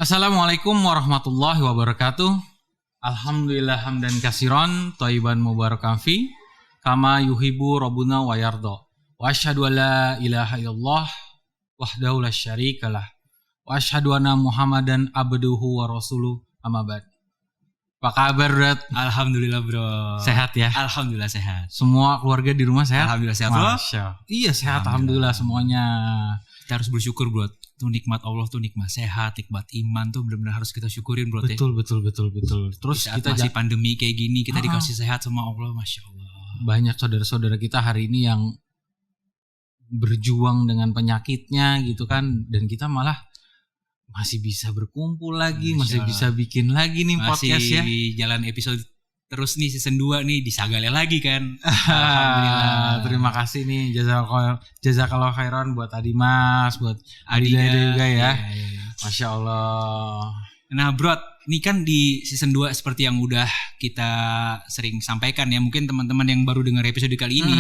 Assalamualaikum warahmatullahi wabarakatuh. Alhamdulillah hamdan katsiran thayyiban mubarakan fi kama yuhibbu rabbuna wa yarda. Wa asyhadu an la ilaha illallah wahdahu la syarikalah. Wa asyhadu anna Muhammadan abduhu wa rasuluh amma ba'd. Apa kabar, Bro? Alhamdulillah, Bro. Sehat ya? Alhamdulillah sehat. Semua keluarga di rumah sehat? Alhamdulillah sehat, Bro. Iya, sehat alhamdulillah semuanya. Kita harus bersyukur, Bro. Tuh nikmat Allah tuh nikmat sehat, nikmat iman tuh benar-benar harus kita syukurin, Bro. Betul. Terus kita masih pandemi kayak gini, kita dikasih sehat sama Allah, Masya Allah. Banyak saudara-saudara kita hari ini yang berjuang dengan penyakitnya gitu kan, dan kita malah masih bisa berkumpul lagi, masih bisa bikin lagi nih podcast ya. Masih jalan episode terus nih season 2 nih di Sagale lagi kan. Alhamdulillah. Terima kasih nih jazakallahu khairan buat Adimas, buat Adida juga ya. Iya. Masya Allah. Nah, Bro, ini kan di season 2 seperti yang udah kita sering sampaikan ya, mungkin teman-teman yang baru dengar episode kali ini.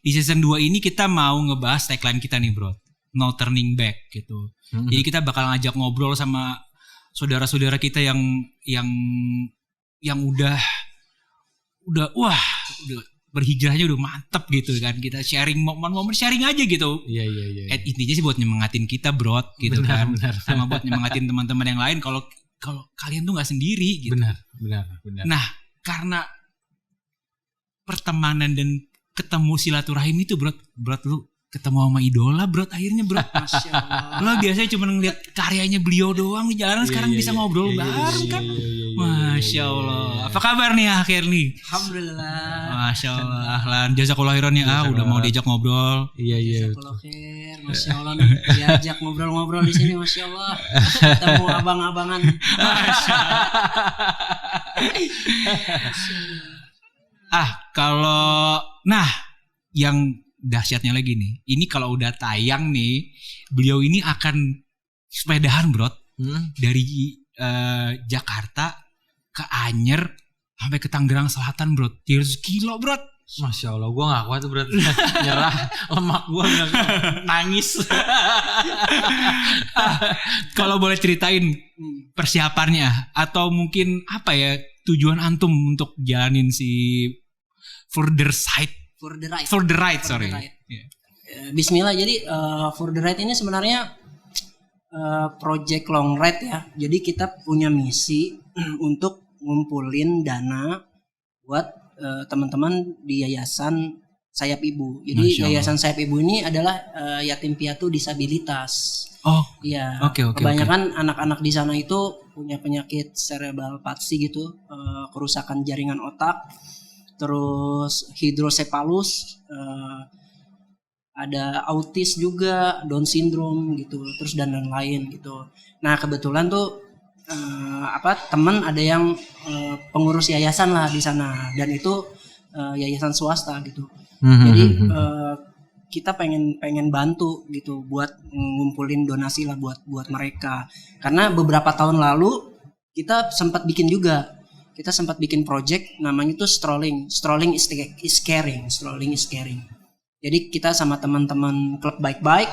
Di season 2 ini kita mau ngebahas tagline kita nih, Bro. No turning back gitu. Jadi kita bakal ngajak ngobrol sama saudara-saudara kita yang udah berhijrahnya udah mantep gitu kan. Kita sharing momen-momen sharing aja gitu. Iya. Intinya sih buat nyemangatin kita, Bro, gitu benar. Sama buat nyemangatin teman-teman yang lain kalau kalian tuh enggak sendiri gitu. Benar. Nah, karena pertemanan dan ketemu silaturahim itu, Bro lu ketemu sama idola, Bro, akhirnya, Bro. Masya Allah. Lo biasanya cuma ngeliat karyanya beliau doang di jalanan, sekarang bisa ngobrol bareng kan. Masya Allah. Apa kabar nih akhir nih? Alhamdulillah. Masya Allah. Ahlan. Jazakallah khairan ya. Udah mau diajak ngobrol. Iya. Jazakallah khair. Masya Allah. Diajak ngobrol-ngobrol di sini. Masya Allah. Ketemu abang-abangan. Masya Allah. Yang dahsyatnya lagi nih, ini kalau udah tayang nih, beliau ini akan sepedahan, Bro, dari Jakarta ke Anyer sampai ke Tangerang Selatan, Bro. 300 kilo, Bro. Masya Allah, gue gak kuat tuh, Bro. Nyerah, lemak gue nangis. Kalau boleh ceritain persiapannya atau mungkin apa ya tujuan antum untuk jalanin si For the Ride. Yeah. Bismillah. Jadi For the Ride ini sebenarnya project long ride ya. Jadi kita punya misi untuk ngumpulin dana buat teman-teman di Yayasan Sayap Ibu. Jadi Yayasan Sayap Ibu ini adalah yatim piatu disabilitas. Oh. Iya. Okay. Kebanyakan anak-anak di sana itu punya penyakit cerebral palsy gitu, kerusakan jaringan otak. Terus hidrosepalus, ada autis juga, Down syndrome gitu, terus dan lain-lain gitu. Nah kebetulan tuh teman ada yang pengurus yayasan lah di sana, dan itu yayasan swasta gitu. Jadi kita pengen bantu gitu buat ngumpulin donasi lah buat mereka. Karena beberapa tahun lalu kita sempat bikin project namanya tuh strolling is caring. Jadi kita sama teman-teman klub bike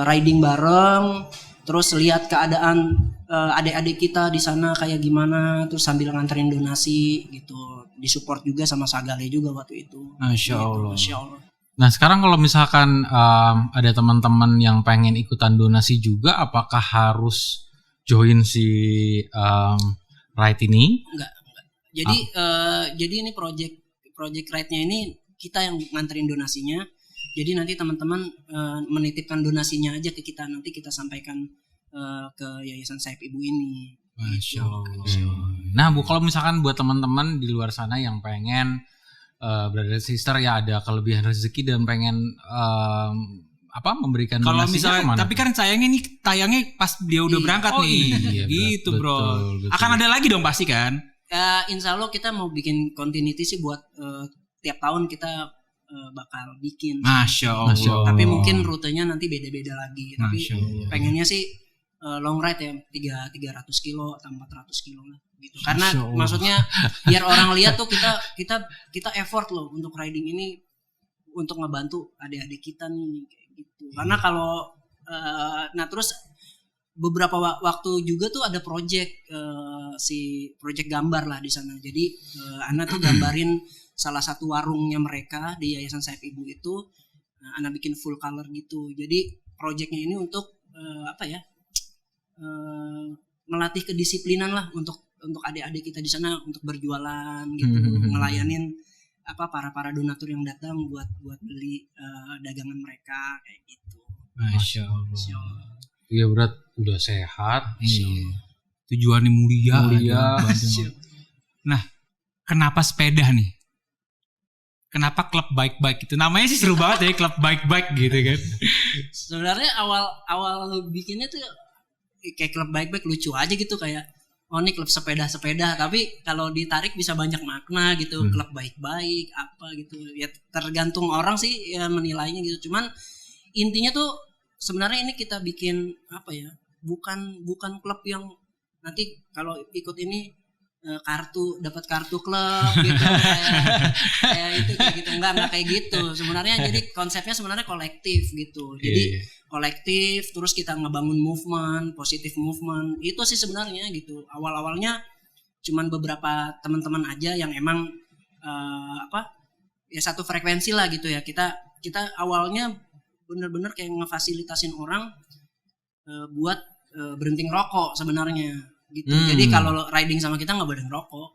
riding bareng, terus lihat keadaan adik-adik kita di sana kayak gimana, terus sambil nganterin donasi gitu, disupport juga sama Sagale juga waktu itu. Masya Allah. Nah sekarang kalau misalkan ada teman-teman yang pengen ikutan donasi juga, apakah harus join si ride ini? Enggak. Jadi ini project ride-nya ini kita yang nganterin donasinya. Jadi nanti teman-teman menitipkan donasinya aja ke kita, nanti kita sampaikan ke Yayasan Sayap Ibu ini. Masya Allah. Nah, Bu, kalau misalkan buat teman-teman di luar sana yang pengen brother sister ya ada kelebihan rezeki dan pengen memberikan donasi. Kalau misalnya, tapi kan sayangnya nih tayangnya pas dia udah berangkat nih. Iya, gitu, betul, Bro. Betul. Akan ada lagi dong pasti kan? Insya Allah kita mau bikin continuity sih buat tiap tahun kita bakal bikin. Masya Allah. Tapi mungkin rutenya nanti beda-beda lagi. Tapi pengennya sih long ride ya 300 kilo atau 400 kilo lah gitu. Karena maksudnya biar orang lihat tuh kita effort loh untuk riding ini, untuk ngebantu adik-adik kita nih kayak gitu. Karena kalau terus beberapa waktu juga tuh ada project project gambar lah di sana. Jadi Ana tuh gambarin salah satu warungnya mereka di Yayasan Sayap Ibu itu. Ana bikin full color gitu. Jadi projectnya ini untuk melatih kedisiplinan lah untuk adik-adik kita di sana untuk berjualan gitu, ngelayanin para donatur yang datang buat beli dagangan mereka kayak gitu. Masya Allah. Iya berat udah sehat. Iya. Tujuannya mulia. Nah, kenapa sepeda nih? Kenapa klub bike-bike itu? Namanya sih seru banget ya, klub bike-bike gitu kan. Sebenarnya awal bikinnya tuh kayak klub bike-bike lucu aja gitu, kayak ini klub sepeda-sepeda, tapi kalau ditarik bisa banyak makna gitu. Klub bike-bike apa gitu. Ya tergantung orang sih ya menilainya gitu. Cuman intinya tuh sebenarnya ini kita bikin bukan klub yang nanti kalau ikut ini dapat kartu klub gitu kayak itu kayak gitu, enggak kayak gitu sebenarnya. Jadi konsepnya sebenarnya kolektif gitu. Jadi kolektif, terus kita ngebangun movement, positive movement itu sih sebenarnya gitu. Awalnya cuman beberapa teman-teman aja yang emang satu frekuensi lah gitu ya. Kita awalnya bener-bener kayak ngefasilitasin orang buat berhenti ngerokok sebenarnya gitu. Jadi kalau riding sama kita nggak boleh ngerokok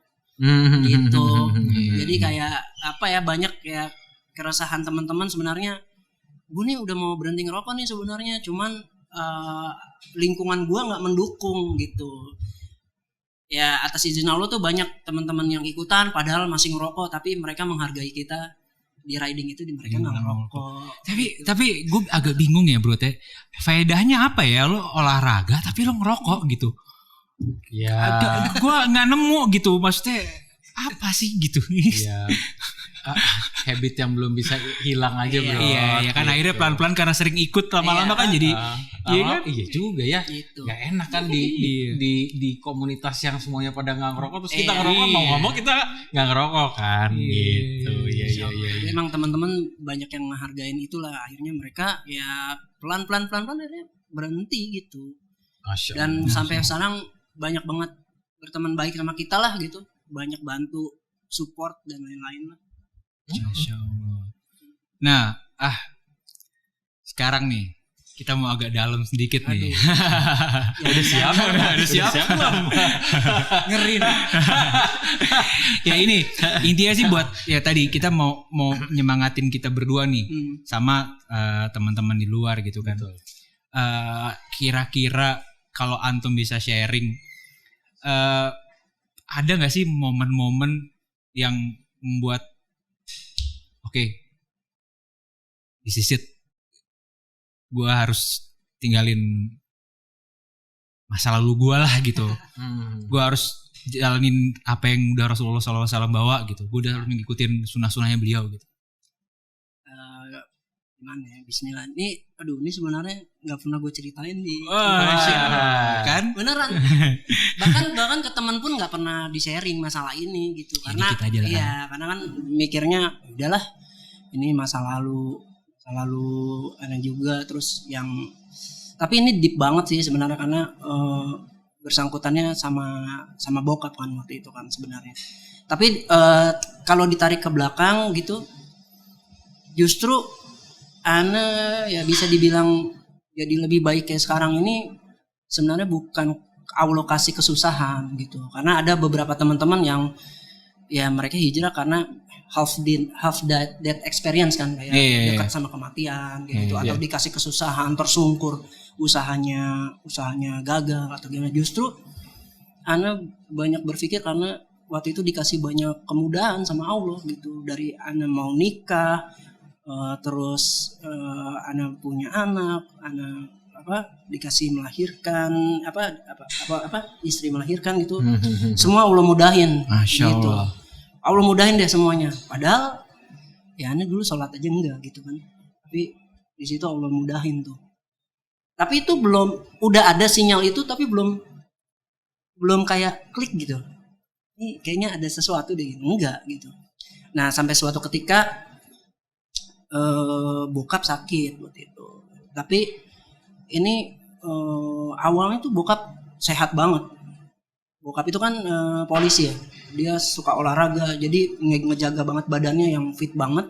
gitu. Jadi kayak banyak ya keresahan teman-teman sebenarnya. Gue nih udah mau berhenti ngerokok nih sebenarnya, cuman lingkungan gue nggak mendukung gitu. Ya atas izin Allah tuh banyak teman-teman yang ikutan padahal masih ngerokok, tapi mereka menghargai kita di riding itu, mereka nggak ngerokok. Tapi gue agak bingung ya bro teh. Faedahnya apa ya lo olahraga tapi lo ngerokok gitu? Ya. Gue nggak nemu gitu, maksudnya apa sih gitu? Iya. Habit yang belum bisa hilang aja bro. Iya kan gitu. Akhirnya pelan-pelan karena sering ikut lama-lama kan jadi. Iya juga ya. Gitu. Gak enak kan di komunitas yang semuanya pada nggak ngerokok terus kita ngerokok, mau ngomong kita nggak ngerokok kan. Gitu. Iya. Memang teman-teman banyak yang menghargain itulah, akhirnya mereka ya pelan-pelan akhirnya berhenti gitu. Dan sampai sekarang banyak banget berteman baik sama kita lah gitu, banyak bantu support dan lain-lain lah. Masya Allah. Nah, sekarang nih kita mau agak dalam sedikit nih. Udah siap belum? Ngeri. Ya ini intinya sih buat ya tadi kita mau nyemangatin kita berdua nih sama teman-teman di luar gitu kan. Kira-kira kalau antum bisa sharing, ada nggak sih momen-momen yang membuat this is it, gue harus tinggalin masa lalu gue lah gitu. Gue harus jalanin apa yang udah Rasulullah SAW bawa gitu. Gue udah harus ngikutin sunnah-sunnahnya beliau gitu. Gimana ya, bismillah. Ini sebenarnya nggak pernah gue ceritain di kan? Beneran. bahkan ke teman pun nggak pernah di sharing masalah ini gitu. Karena karena kan mikirnya udahlah ini masa lalu ada juga, terus yang tapi ini deep banget sih sebenarnya karena bersangkutannya sama bokap kan waktu itu kan sebenarnya. Tapi kalau ditarik ke belakang gitu, justru Ana ya bisa dibilang jadi lebih baik kayak sekarang ini sebenarnya bukan Allah kasih kesusahan gitu. Karena ada beberapa teman-teman yang ya mereka hijrah karena half that experience kan, kayak dekat sama kematian gitu, atau dikasih kesusahan, tersungkur, usahanya gagal atau gimana. Justru Ana banyak berpikir karena waktu itu dikasih banyak kemudahan sama Allah gitu. Dari Ana mau nikah, terus Ana punya anak, Ana dikasih melahirkan, istri melahirkan gitu. Semua Allah mudahin. Masya gitu. Allah. Allah mudahin deh semuanya. Padahal ya Ana dulu sholat aja enggak gitu kan. Tapi di situ Allah mudahin tuh. Tapi itu udah ada sinyal itu, tapi belum kayak klik gitu. Ini kayaknya ada sesuatu deh, enggak gitu. Nah, sampai suatu ketika bokap sakit waktu itu. Tapi ini awalnya tuh bokap sehat banget. Bokap itu kan polisi ya, dia suka olahraga, jadi ngejaga banget badannya yang fit banget.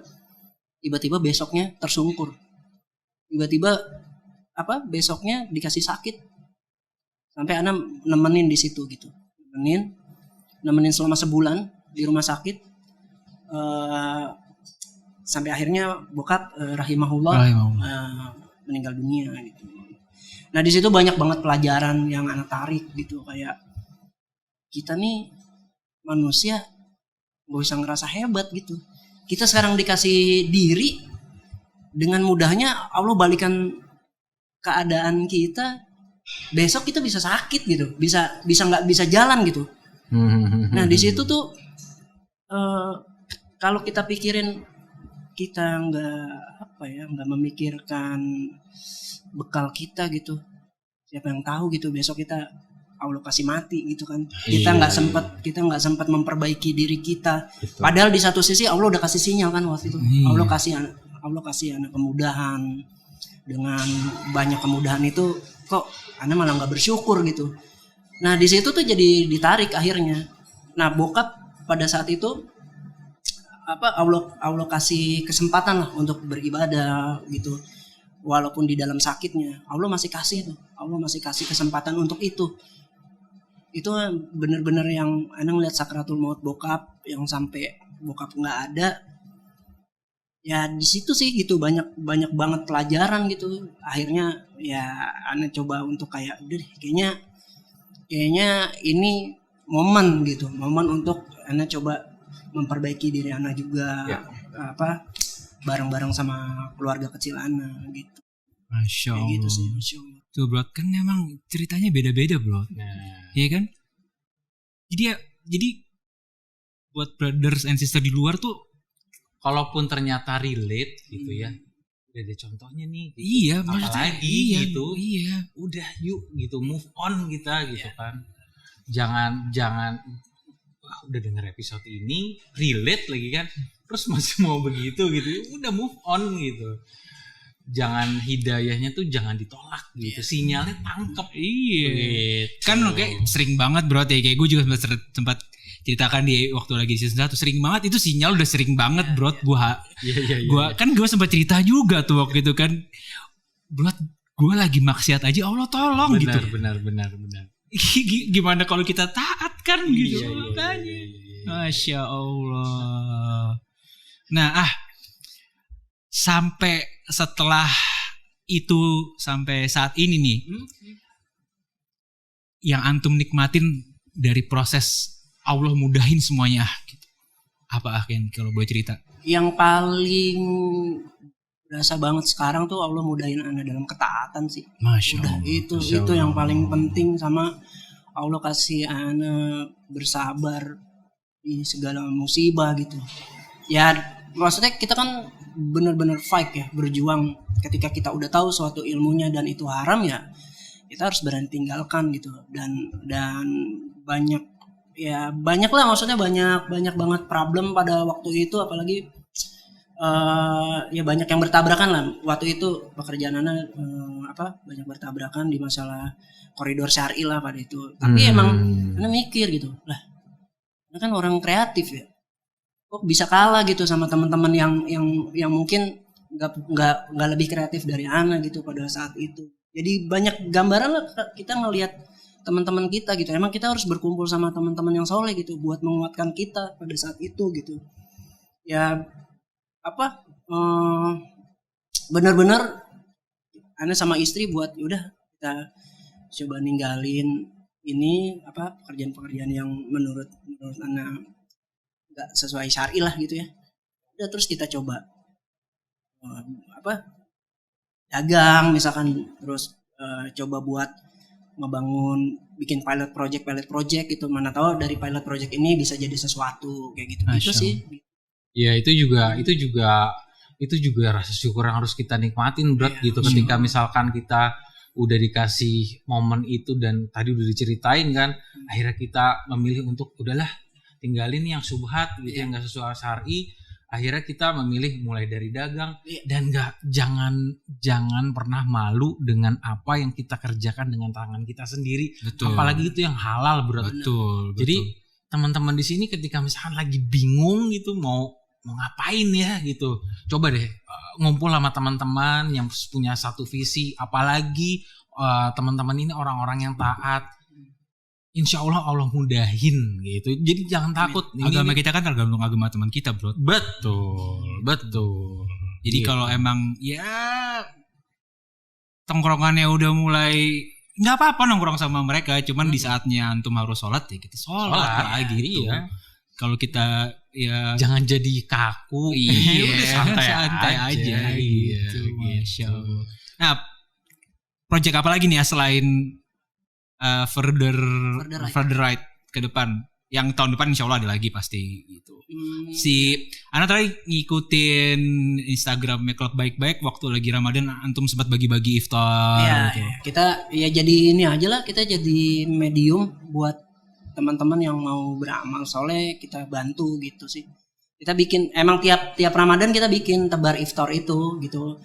Tiba-tiba besoknya tersungkur, tiba-tiba besoknya dikasih sakit, sampai Ana nemenin di situ gitu, nemenin selama sebulan di rumah sakit, sampai akhirnya bokap rahimahullah meninggal dunia gitu. Nah di situ banyak banget pelajaran yang Ana tarik gitu, kayak kita nih manusia gak usah ngerasa hebat gitu. Kita sekarang dikasih diri, dengan mudahnya Allah balikan keadaan kita, besok kita bisa sakit gitu, bisa nggak bisa jalan gitu. Nah di situ tuh kalau kita pikirin, kita nggak memikirkan bekal kita gitu, siapa yang tahu gitu besok kita Allah kasih mati gitu kan. Kita nggak sempat memperbaiki diri kita. Betul. Padahal di satu sisi Allah udah kasih sinyal kan waktu itu. Allah kasih anak kemudahan. Dengan banyak kemudahan itu kok anak malah nggak bersyukur gitu. Nah di situ tuh jadi ditarik akhirnya. Nah bokap pada saat itu Allah kasih kesempatan lah untuk beribadah gitu. Walaupun di dalam sakitnya Allah masih kasih kesempatan untuk itu. Itu bener-bener yang Ana ngeliat sakratul maut bokap, yang sampai bokap nggak ada. Ya di situ sih gitu, banyak banget pelajaran gitu. Akhirnya ya Ana coba untuk kayak udah deh, kayaknya ini momen untuk Ana coba memperbaiki diri Ana juga, bareng-bareng sama keluarga kecil Ana gitu. Masya Allah. Gitu sih, Masya Allah. Tuh bro, kan memang ceritanya beda-beda bro. Iya kan? Jadi buat brothers and sister di luar tuh, kalaupun ternyata relate gitu ya, udah ada contohnya nih. Gitu. Iya, apalagi gitu. Iya. Udah yuk gitu, move on kita gitu kan. Jangan udah denger episode ini relate lagi kan, terus masih mau begitu gitu. Udah move on gitu. Jangan hidayahnya tuh jangan ditolak gitu. Sinyalnya tangkep. Iya. Gitu. Kan kayak sering banget bro, kayak gue juga sempat ceritakan di waktu lagi di season 1, sering banget itu sinyal, udah sering banget bro. Gua kan gue sempat cerita juga tuh waktu itu kan, bro, gue lagi maksiat aja Allah tolong gitu. Benar. Gimana kalau kita taat kan gitu kan. Masya Allah. Nah sampai setelah itu sampai saat ini nih, yang antum nikmatin dari proses Allah mudahin semuanya gitu. Apa Ken kalau boleh cerita? Yang paling berasa banget sekarang tuh Allah mudahin Ana dalam ketaatan sih. Masya Allah. Itu yang paling penting, sama Allah kasih Ana bersabar di segala musibah gitu. Ya maksudnya kita kan benar-benar fight ya, berjuang. Ketika kita udah tahu suatu ilmunya dan itu haram, ya kita harus berani tinggalkan gitu. Dan banyak lah, maksudnya banyak banget problem pada waktu itu, apalagi ya banyak yang bertabrakan lah waktu itu. Pekerjaan Ana banyak bertabrakan di masalah koridor syar'i lah pada itu. Tapi emang Ana mikir gitu, lah Ana kan orang kreatif ya, kok bisa kalah gitu sama teman-teman yang mungkin nggak lebih kreatif dari Ana gitu pada saat itu. Jadi banyak gambaran lah kita ngelihat teman-teman kita gitu. Emang kita harus berkumpul sama teman-teman yang soleh gitu buat menguatkan kita pada saat itu gitu. Ya benar-benar Ana sama istri buat udah kita coba ninggalin ini pekerjaan-pekerjaan yang menurut Ana nggak sesuai syar'i lah gitu ya. Udah terus kita coba dagang misalkan, terus coba buat ngebangun, bikin pilot project gitu. Mana tahu dari pilot project ini bisa jadi sesuatu kayak gitu. Itu sih. Ya itu juga rasa syukur yang harus kita nikmatin berat gitu. Ketika misalkan kita udah dikasih momen itu dan tadi udah diceritain kan, akhirnya kita memilih untuk udahlah tinggalin yang subhat gitu, yang nggak sesuai syar'i. Akhirnya kita memilih mulai dari dagang Iya. dan jangan pernah malu dengan apa yang kita kerjakan dengan tangan kita sendiri. Betul. Apalagi itu yang halal, bro. Betul. Jadi teman-teman di sini ketika misalkan lagi bingung gitu mau ngapain ya gitu, coba deh ngumpul sama teman-teman yang punya satu visi. Apalagi teman-teman ini orang-orang yang taat. Insya Allah mudahin gitu. Jadi jangan takut. Agama kita kan tergantung agama teman kita, bro. Betul. Jadi kalau emang ya tongkrongannya udah mulai nggak apa-apa nongkrong sama mereka, cuman di saatnya antum harus sholat ya kita sholat lah gitu. Iya. Kalau kita ya jangan jadi kaku. Iya, udah santai aja gitu. Masya Allah. Nah, project apa lagi nih ya selain further right ke depan? Yang tahun depan insya Allah ada lagi pasti gitu. Si Ana tadi ngikutin Instagramnya Klub Baik-Baik waktu lagi Ramadan, antum sempat bagi-bagi iftar. Iya, gitu. kita ya jadi ini aja lah, kita jadi medium buat teman-teman yang mau beramal soleh, kita bantu gitu sih. Kita bikin emang tiap Ramadan kita bikin tebar iftar itu gitu.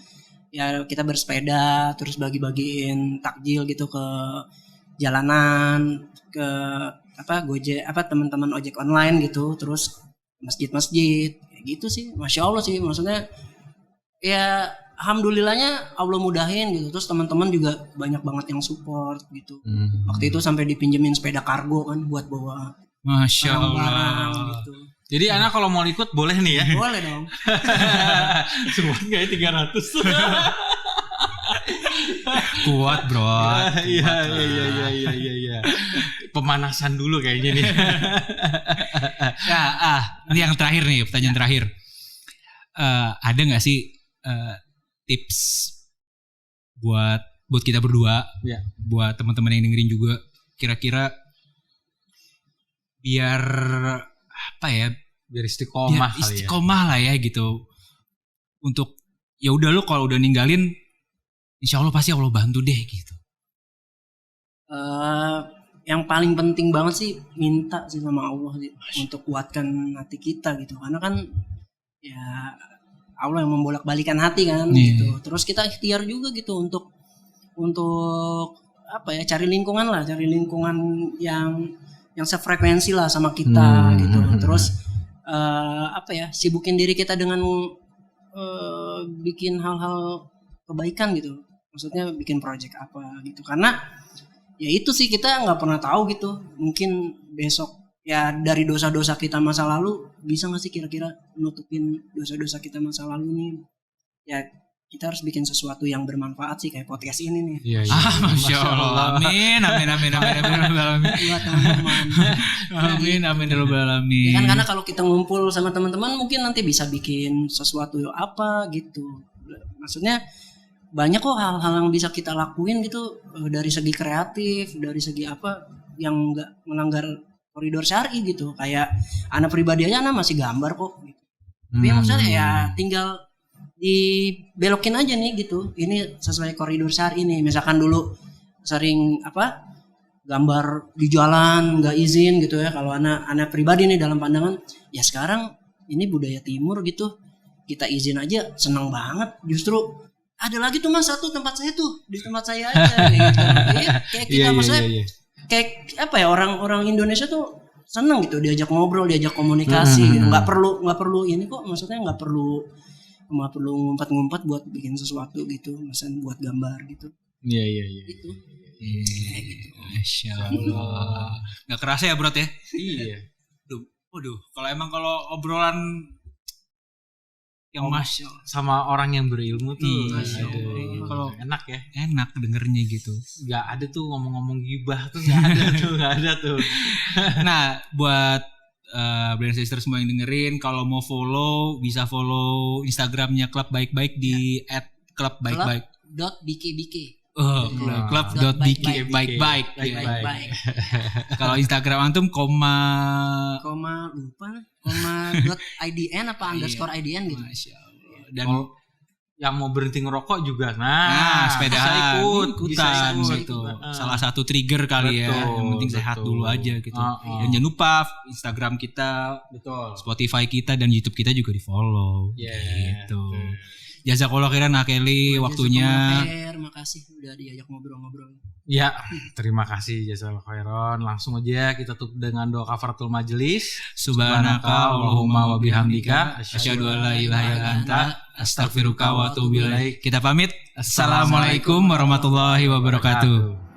Ya kita bersepeda terus bagi-bagiin takjil gitu ke jalanan, ke Gojek teman-teman ojek online gitu, terus masjid-masjid kayak gitu sih. Masya Allah sih, maksudnya ya alhamdulillahnya Allah mudahin gitu. Terus teman-teman juga banyak banget yang support gitu. Waktu itu sampai dipinjemin sepeda kargo kan buat bawa Masya barang-barang Allah gitu. Jadi Ana kalau mau ikut boleh nih ya. Boleh dong. Semua enggak 300. kuat bro. Iya. Pemanasan dulu kayaknya nih. Ini yang terakhir nih, pertanyaan terakhir. Ada nggak sih tips buat kita berdua, buat teman-teman yang dengerin juga, kira-kira biar apa ya? Biar istiqomah lah ya gitu. Untuk ya udah lo kalau udah ninggalin, insya Allah pasti Allah bantu deh gitu. Yang paling penting banget sih minta sih sama Allah sih, untuk kuatkan hati kita gitu, karena kan ya Allah yang membolak-balikan hati kan gitu. Terus kita ikhtiar juga gitu untuk apa ya, cari lingkungan yang sefrekuensi lah sama kita gitu. Terus sibukin diri kita dengan bikin hal-hal kebaikan gitu. Maksudnya bikin project apa gitu, karena ya itu sih kita nggak pernah tahu gitu, mungkin besok ya dari dosa-dosa kita masa lalu bisa nggak sih kira-kira nutupin dosa-dosa kita masa lalu nih. Ya kita harus bikin sesuatu yang bermanfaat sih, kayak podcast ini nih. Iya. Masya Allah. Amin. Amin Ya kan, karena kalau kita ngumpul sama teman-teman mungkin nanti bisa bikin sesuatu apa gitu. Maksudnya banyak kok hal-hal yang bisa kita lakuin gitu, dari segi kreatif, dari segi apa yang nggak melanggar koridor syar'i gitu. Kayak anak pribadi aja anak masih gambar kok gitu. Tapi maksudnya ya tinggal dibelokin aja nih gitu, ini sesuai koridor syar'i nih. Misalkan dulu sering gambar di jalan nggak izin gitu ya, kalau anak pribadi nih dalam pandangan ya sekarang ini budaya timur gitu, kita izin aja seneng banget. Justru ada lagi tuh mas satu tempat saya tuh, di tempat saya aja gitu. Kayak kita maksudnya kayak apa ya, orang Indonesia tuh seneng gitu diajak ngobrol, diajak komunikasi gitu. Nggak perlu ini kok, maksudnya nggak perlu ngumpet-ngumpet buat bikin sesuatu gitu, misalnya buat gambar gitu. Iya. Gitu. Gitu. Masya Allah. Nggak kerasa ya bro ya? Iya. Kalau obrolan yang Masya Allah sama orang yang berilmu tuh, kalau enak ya, enak dengernya gitu. Nggak ada tuh ngomong-ngomong gibah tuh, nggak ada tuh. Nah buat Brand Sister semua yang dengerin, kalau mau follow bisa follow Instagramnya Klub Baik-Baik di @klubbaikbaik. .bkbk. Klub.bk baik-baik. Kalau Instagram antum .idn apa underscore idn gitu. Masya Allah. Dan yang mau berhenti ngerokok juga. Sepedaan bisa ikutan ikut. gitu. Salah satu trigger kali ya. Betul, Yang penting sehat betul. dulu aja gitu. Dan jangan lupa Instagram kita, Betul. Spotify kita dan YouTube kita juga di-follow. Yeah. Gitu. Jazakallah khairan Akeli waktunya. Makasih udah diajak ngobrol-ngobrol. Ya, terima kasih jazakallahu khairan. Langsung aja kita tutup dengan doa kafaratul majelis. Subhanaka Allahumma wa bihamdika asyhadu an la ilaha illa anta astaghfiruka wa atubu ilaik. Kita pamit. Assalamualaikum warahmatullahi wabarakatuh.